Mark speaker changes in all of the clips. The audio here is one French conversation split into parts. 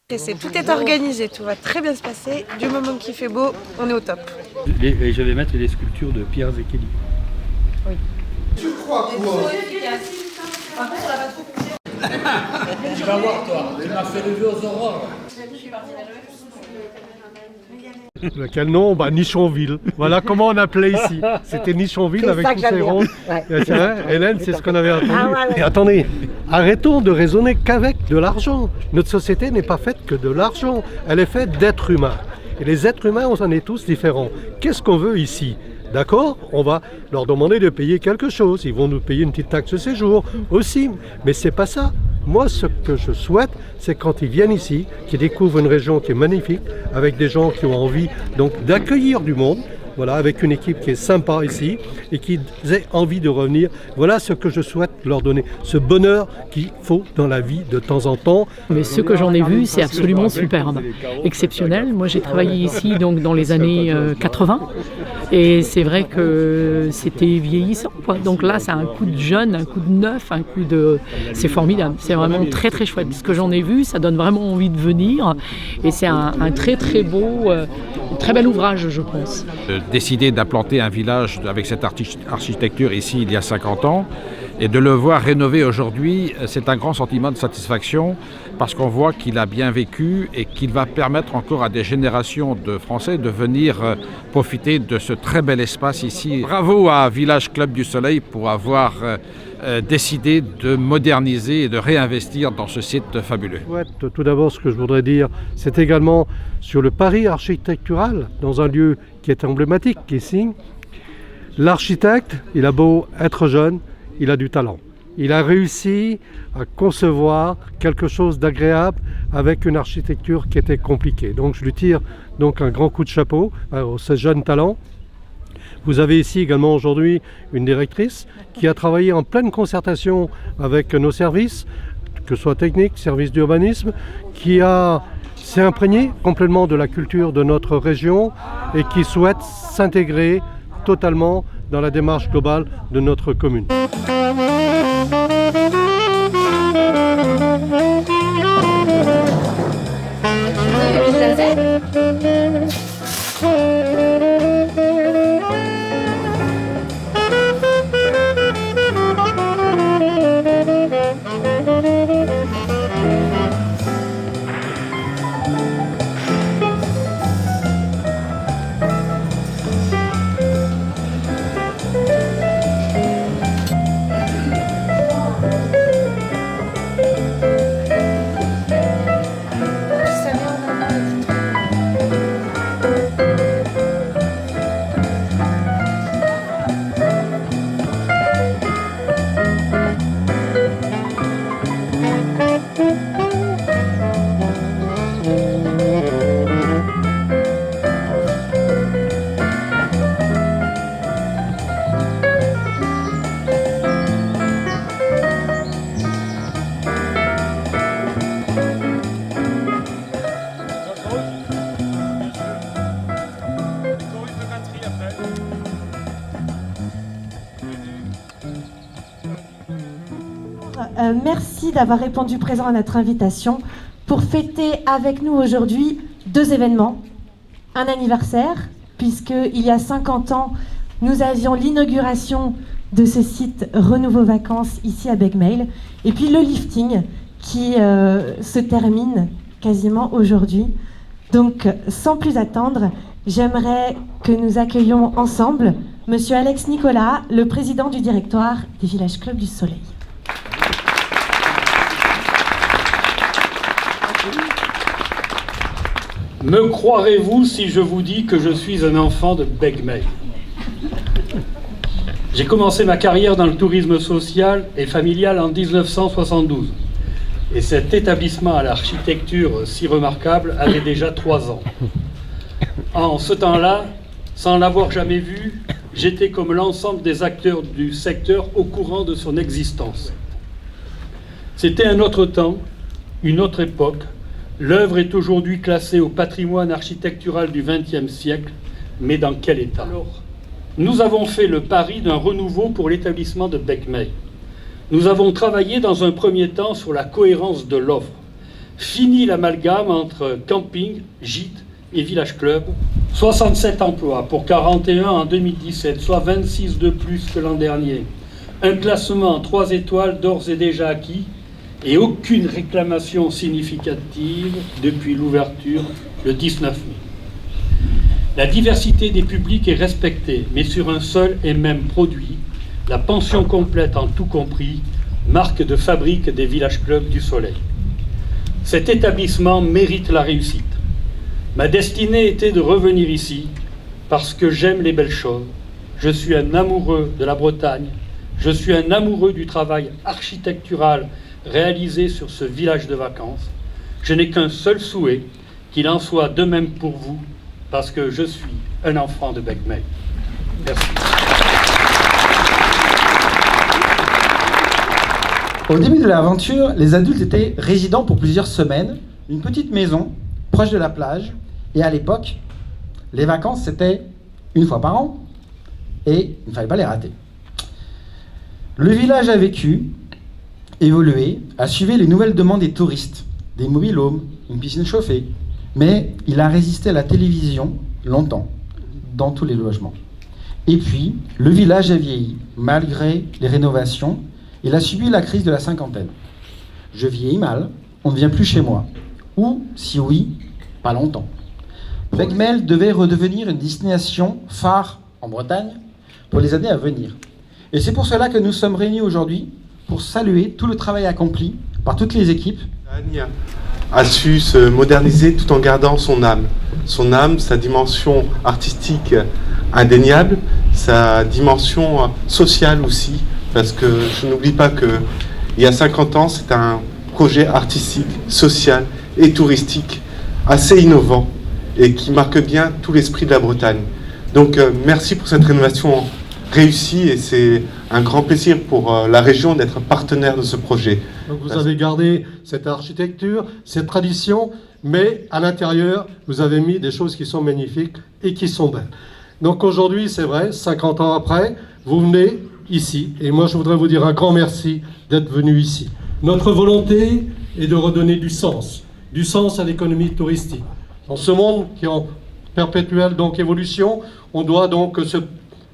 Speaker 1: Tout est organisé, tout va très bien se passer. Du moment qu'il fait beau, on est au top.
Speaker 2: Et je vais mettre les sculptures de Pierre Zekeli.
Speaker 1: Oui.
Speaker 3: Tu crois quoi?
Speaker 4: Tu vas voir toi, tu m'as fait lever aux aurores.
Speaker 5: Quel nom? Nichonville. Voilà comment on appelait ici. C'était Nichonville avec tous ces ronds. Ouais. Hélène, c'est ce qu'on avait entendu. Et attendez, arrêtons de raisonner qu'avec de l'argent. Notre société n'est pas faite que de l'argent. Elle est faite d'êtres humains. Et les êtres humains, on en est tous différents. Qu'est-ce qu'on veut ici? D'accord, on va leur demander de payer quelque chose. Ils vont nous payer une petite taxe de séjour aussi. Mais c'est pas ça. Moi, ce que je souhaite, c'est quand ils viennent ici, qu'ils découvrent une région qui est magnifique, avec des gens qui ont envie donc d'accueillir du monde, voilà, avec une équipe qui est sympa ici, et qui aient envie de revenir. Voilà ce que je souhaite leur donner, ce bonheur qu'il faut dans la vie de temps en temps.
Speaker 6: Mais ce que j'en ai vu, c'est absolument superbe, exceptionnel. Moi, j'ai travaillé ici donc dans les années 80, et c'est vrai que c'était vieillissant, quoi. Donc là, c'est un coup de jeune, un coup de neuf, un coup de... C'est formidable, c'est vraiment très très chouette. Ce que j'en ai vu, ça donne vraiment envie de venir, et c'est un très très beau, très bel ouvrage, je pense.
Speaker 7: Décider d'implanter un village avec cette architecture ici il y a 50 ans et de le voir rénové aujourd'hui, c'est un grand sentiment de satisfaction parce qu'on voit qu'il a bien vécu et qu'il va permettre encore à des générations de Français de venir profiter de ce très bel espace ici. Bravo à Village Club du Soleil pour avoir décidé de moderniser et de réinvestir dans ce site fabuleux.
Speaker 5: Tout d'abord, ce que je voudrais dire, c'est également sur le pari architectural dans un lieu qui est emblématique, qui est Signe. L'architecte, il a beau être jeune, il a du talent. Il a réussi à concevoir quelque chose d'agréable avec une architecture qui était compliquée. Donc je lui tire donc un grand coup de chapeau à ce jeune talent. Vous avez ici également aujourd'hui une directrice qui a travaillé en pleine concertation avec nos services, que ce soit technique, service d'urbanisme, qui s'est imprégné complètement de la culture de notre région et qui souhaite s'intégrer totalement dans la démarche globale de notre commune.
Speaker 8: Merci d'avoir répondu présent à notre invitation pour fêter avec nous aujourd'hui 2 événements. Un anniversaire, puisqu'il y a 50 ans, nous avions l'inauguration de ce site Renouveau Vacances ici à Begmail, et puis le lifting qui se termine quasiment aujourd'hui. Donc, sans plus attendre, j'aimerais que nous accueillions ensemble Monsieur Alex Nicolas, le président du directoire des Village Club du Soleil.
Speaker 4: Me croirez-vous si je vous dis que je suis un enfant de Begmail? J'ai commencé ma carrière dans le tourisme social et familial en 1972. Et cet établissement à l'architecture si remarquable avait déjà 3 ans. En ce temps-là, sans l'avoir jamais vu, j'étais comme l'ensemble des acteurs du secteur au courant de son existence. C'était un autre temps, une autre époque. L'œuvre est aujourd'hui classée au patrimoine architectural du XXe siècle, mais dans quel état? Alors, nous avons fait le pari d'un renouveau pour l'établissement de Begmail. Nous avons travaillé dans un premier temps sur la cohérence de l'offre, Fini l'amalgame entre camping, gîte et village club. 67 emplois pour 41 en 2017, soit 26 de plus que l'an dernier. Un classement 3 étoiles d'ores et déjà acquis et aucune réclamation significative depuis l'ouverture le 19 mai. La diversité des publics est respectée, mais sur un seul et même produit, la pension complète en tout compris, marque de fabrique des villages clubs du Soleil. Cet établissement mérite la réussite. Ma destinée était de revenir ici parce que j'aime les belles choses. Je suis un amoureux de la Bretagne. Je suis un amoureux du travail architectural réalisé sur ce village de vacances. Je n'ai qu'un seul souhait, qu'il en soit de même pour vous, parce que je suis un enfant de Becmey. Merci.
Speaker 9: Au début de l'aventure, les adultes étaient résidents pour plusieurs semaines, une petite maison proche de la plage, et à l'époque, les vacances c'était une fois par an, et il ne fallait pas les rater. Le village a vécu, évolué, a suivi les nouvelles demandes des touristes, des mobil-homes, une piscine chauffée, mais il a résisté à la télévision longtemps, dans tous les logements. Et puis, le village a vieilli, malgré les rénovations. Il a subi la crise de la cinquantaine. Je vieillis mal, on ne vient plus chez moi. Ou, si oui, pas longtemps. Becmey devait redevenir une destination phare en Bretagne pour les années à venir. Et c'est pour cela que nous sommes réunis aujourd'hui pour saluer tout le travail accompli par toutes les équipes.
Speaker 3: Bretagne a su se moderniser tout en gardant son âme. Son âme, sa dimension artistique indéniable, sa dimension sociale aussi, parce que je n'oublie pas qu'il y a 50 ans, c'est un projet artistique, social et touristique assez innovant et qui marque bien tout l'esprit de la Bretagne. Donc merci pour cette rénovation réussie et c'est un grand plaisir pour la région d'être partenaire de ce projet.
Speaker 5: Donc vous avez gardé cette architecture, cette tradition, mais à l'intérieur, vous avez mis des choses qui sont magnifiques et qui sont belles. Donc aujourd'hui, c'est vrai, 50 ans après, vous venez ici. Et moi, je voudrais vous dire un grand merci d'être venu ici. Notre volonté est de redonner du sens à l'économie touristique. Dans ce monde qui est en perpétuelle donc, évolution, on doit donc se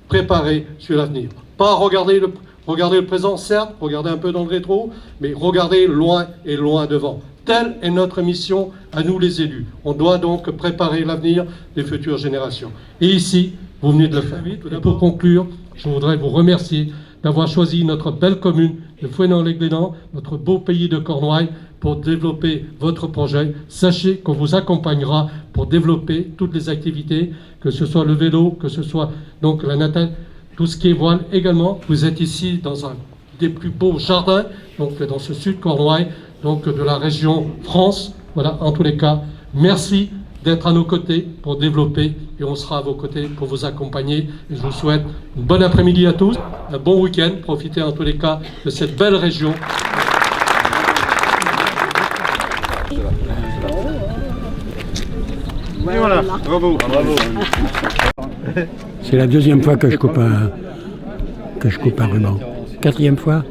Speaker 5: préparer sur l'avenir. Pas regarder le présent, certes, regarder un peu dans le rétro, mais regarder loin et loin devant. Telle est notre mission à nous les élus. On doit donc préparer l'avenir des futures générations. Et ici, vous venez de le faire. Et pour conclure, je voudrais vous remercier d'avoir choisi notre belle commune de Fouesnant-les-Glénans, notre beau pays de Cornouailles, pour développer votre projet. Sachez qu'on vous accompagnera pour développer toutes les activités, que ce soit le vélo, que ce soit donc la natation, tout ce qui est voile également. Vous êtes ici dans un des plus beaux jardins, donc dans ce sud Cornouailles, donc de la région France. Voilà, en tous les cas, merci d'être à nos côtés pour développer et on sera à vos côtés pour vous accompagner. Et je vous souhaite une bonne après-midi à tous, un bon week-end, profitez en tous les cas de cette belle région. Et voilà, bravo.
Speaker 10: C'est la deuxième fois que je coupe un ruban. Quatrième fois.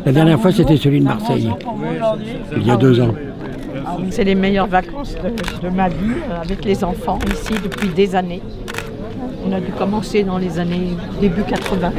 Speaker 10: La dernière fois, c'était celui de Marseille, il y a 2 ans.
Speaker 11: C'est les meilleures vacances de ma vie, avec les enfants, ici, depuis des années. On a dû commencer dans les années début 80.